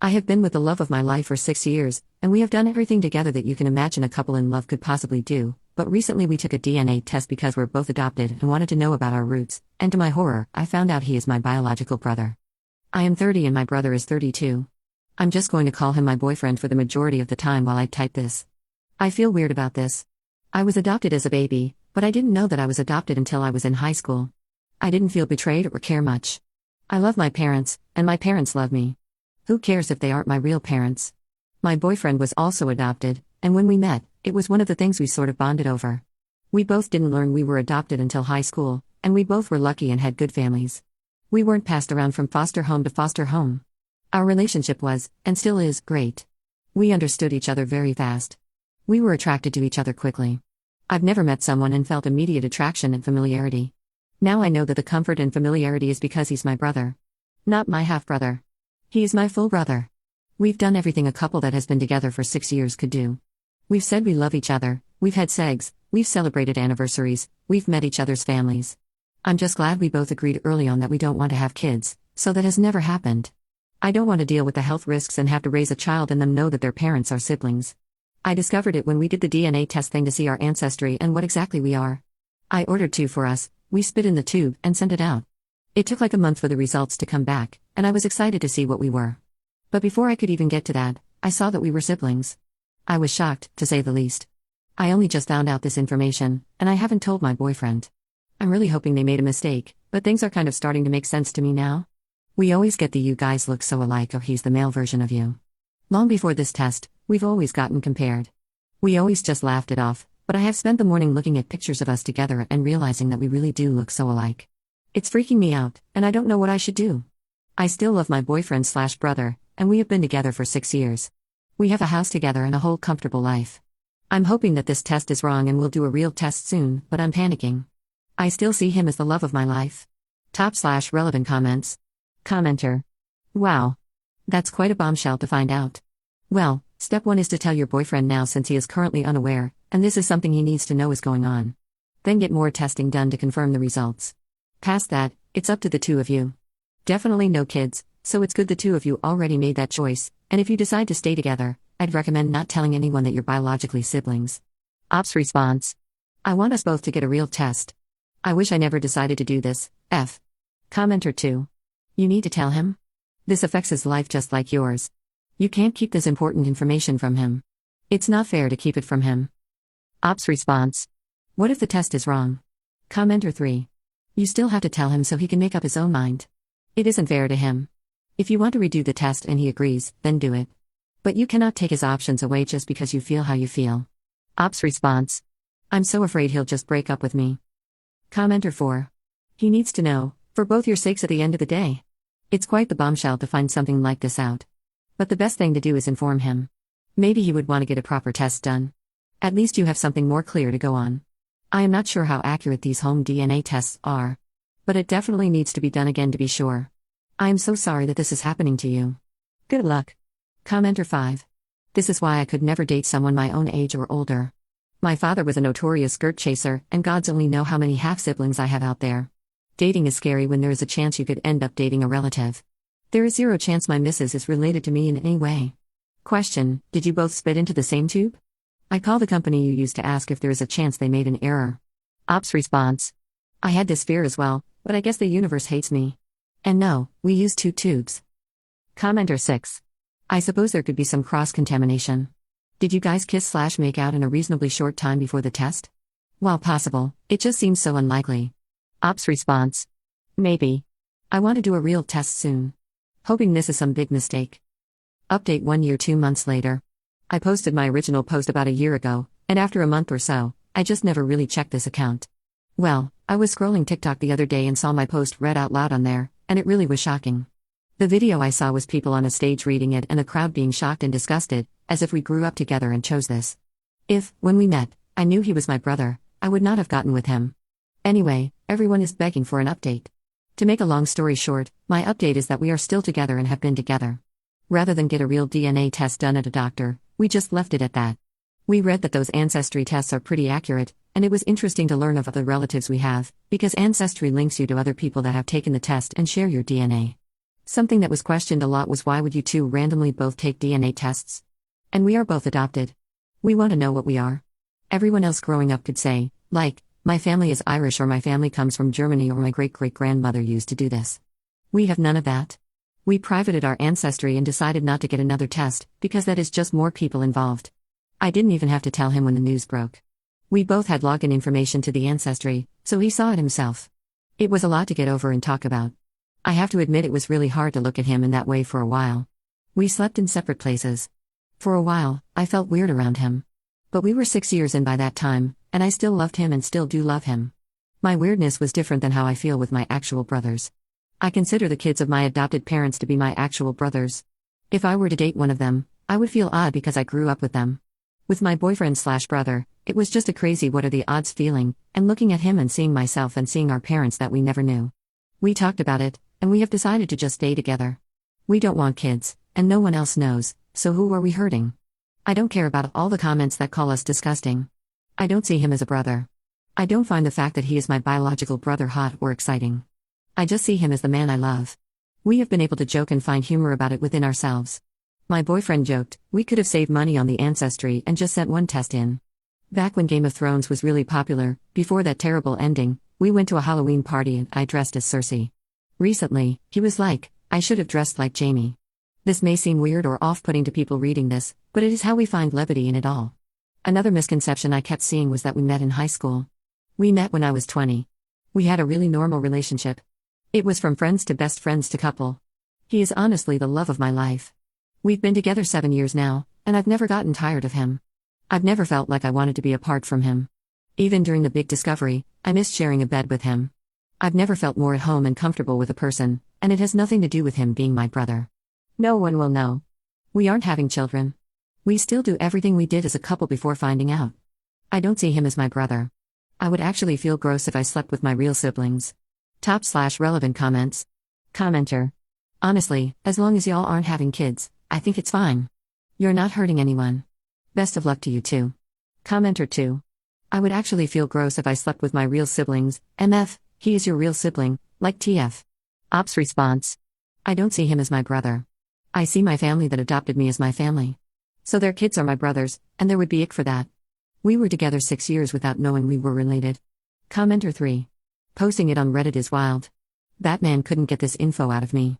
I have been with the love of my life for 6 years, and we have done everything together that you can imagine a couple in love could possibly do, but recently we took a DNA test because we're both adopted and wanted to know about our roots, and to my horror, I found out he is my biological brother. I am 30 and my brother is 32. I'm just going to call him my boyfriend for the majority of the time while I type this. I feel weird about this. I was adopted as a baby, but I didn't know that I was adopted until I was in high school. I didn't feel betrayed or care much. I love my parents, and my parents love me. Who cares if they aren't my real parents? My boyfriend was also adopted, and when we met, it was one of the things we sort of bonded over. We both didn't learn we were adopted until high school, and we both were lucky and had good families. We weren't passed around from foster home to foster home. Our relationship was, and still is, great. We understood each other very fast. We were attracted to each other quickly. I've never met someone and felt immediate attraction and familiarity. Now I know that the comfort and familiarity is because he's my brother. Not my half-brother. He is my full brother. We've done everything a couple that has been together for 6 years could do. We've said we love each other, we've had segs, we've celebrated anniversaries, we've met each other's families. I'm just glad we both agreed early on that we don't want to have kids, so that has never happened. I don't want to deal with the health risks and have to raise a child and them know that their parents are siblings. I discovered it when we did the DNA test thing to see our ancestry and what exactly we are. I ordered 2 for us, we spit in the tube and sent it out. It took like a month for the results to come back, and I was excited to see what we were. But before I could even get to that, I saw that we were siblings. I was shocked, to say the least. I only just found out this information, and I haven't told my boyfriend. I'm really hoping they made a mistake, but things are kind of starting to make sense to me now. We always get the "you guys look so alike" or "he's the male version of you." Long before this test, we've always gotten compared. We always just laughed it off, but I have spent the morning looking at pictures of us together and realizing that we really do look so alike. It's freaking me out, and I don't know what I should do. I still love my boyfriend/brother, and we have been together for 6 years. We have a house together and a whole comfortable life. I'm hoping that this test is wrong and we'll do a real test soon, but I'm panicking. I still see him as the love of my life. Top/relevant comments. Commenter. Wow. That's quite a bombshell to find out. Well, step 1 is to tell your boyfriend now since he is currently unaware, and this is something he needs to know is going on. Then get more testing done to confirm the results. Past that, it's up to the 2 of you. Definitely no kids, so it's good the 2 of you already made that choice, and if you decide to stay together, I'd recommend not telling anyone that you're biologically siblings. Ops response. I want us both to get a real test. I wish I never decided to do this, F. Commenter 2. You need to tell him. This affects his life just like yours. You can't keep this important information from him. It's not fair to keep it from him. Ops response. What if the test is wrong? Commenter 3. You still have to tell him so he can make up his own mind. It isn't fair to him. If you want to redo the test and he agrees, then do it. But you cannot take his options away just because you feel how you feel. Ops response. I'm so afraid he'll just break up with me. Commenter 4. He needs to know, for both your sakes at the end of the day. It's quite the bombshell to find something like this out. But the best thing to do is inform him. Maybe he would want to get a proper test done. At least you have something more clear to go on. I am not sure how accurate these home DNA tests are. But it definitely needs to be done again to be sure. I am so sorry that this is happening to you. Good luck. Commenter 5. This is why I could never date someone my own age or older. My father was a notorious skirt chaser, and gods only know how many half-siblings I have out there. Dating is scary when there is a chance you could end up dating a relative. There is 0 chance my missus is related to me in any way. Question: did you both spit into the same tube? I call the company you used to ask if there is a chance they made an error. Ops response. I had this fear as well, but I guess the universe hates me. And no, we used 2 tubes. Commenter 6. I suppose there could be some cross-contamination. Did you guys kiss/make out in a reasonably short time before the test? While possible, it just seems so unlikely. Ops response. Maybe. I want to do a real test soon. Hoping this is some big mistake. Update 1 year 2 months later. I posted my original post about a year ago, and after a month or so, I just never really checked this account. Well, I was scrolling TikTok the other day and saw my post read out loud on there, and it really was shocking. The video I saw was people on a stage reading it and the crowd being shocked and disgusted, as if we grew up together and chose this. If, when we met, I knew he was my brother, I would not have gotten with him. Anyway, everyone is begging for an update. To make a long story short, my update is that we are still together and have been together. Rather than get a real DNA test done at a doctor, we just left it at that. We read that those ancestry tests are pretty accurate, and it was interesting to learn of other relatives we have, because Ancestry links you to other people that have taken the test and share your DNA. Something that was questioned a lot was why would you two randomly both take DNA tests? And we are both adopted. We want to know what we are. Everyone else growing up could say, like, my family is Irish or my family comes from Germany or my great-great-grandmother used to do this. We have none of that. We privated our ancestry and decided not to get another test, because that is just more people involved. I didn't even have to tell him when the news broke. We both had login information to the ancestry, so he saw it himself. It was a lot to get over and talk about. I have to admit it was really hard to look at him in that way for a while. We slept in separate places. For a while, I felt weird around him. But we were 6 years in by that time, and I still loved him and still do love him. My weirdness was different than how I feel with my actual brothers. I consider the kids of my adopted parents to be my actual brothers. If I were to date one of them, I would feel odd because I grew up with them. With my boyfriend/brother, it was just a crazy what are the odds feeling, and looking at him and seeing myself and seeing our parents that we never knew. We talked about it, and we have decided to just stay together. We don't want kids, and no one else knows, so who are we hurting? I don't care about all the comments that call us disgusting. I don't see him as a brother. I don't find the fact that he is my biological brother hot or exciting. I just see him as the man I love. We have been able to joke and find humor about it within ourselves. My boyfriend joked, we could have saved money on the ancestry and just sent one test in. Back when Game of Thrones was really popular, before that terrible ending, we went to a Halloween party and I dressed as Cersei. Recently, he was like, I should have dressed like Jaime. This may seem weird or off-putting to people reading this, but it is how we find levity in it all. Another misconception I kept seeing was that we met in high school. We met when I was 20. We had a really normal relationship. It was from friends to best friends to couple. He is honestly the love of my life. We've been together 7 years now, and I've never gotten tired of him. I've never felt like I wanted to be apart from him. Even during the big discovery, I missed sharing a bed with him. I've never felt more at home and comfortable with a person, and it has nothing to do with him being my brother. No one will know. We aren't having children. We still do everything we did as a couple before finding out. I don't see him as my brother. I would actually feel gross if I slept with my real siblings. Top/relevant comments. Commenter. Honestly, as long as y'all aren't having kids, I think it's fine. You're not hurting anyone. Best of luck to you too. Commenter 2. I would actually feel gross if I slept with my real siblings. MF, he is your real sibling, like TF. Ops response. I don't see him as my brother. I see my family that adopted me as my family. So their kids are my brothers, and there would be ick for that. We were together 6 years without knowing we were related. Commenter 3. Posting it on Reddit is wild. Batman couldn't get this info out of me.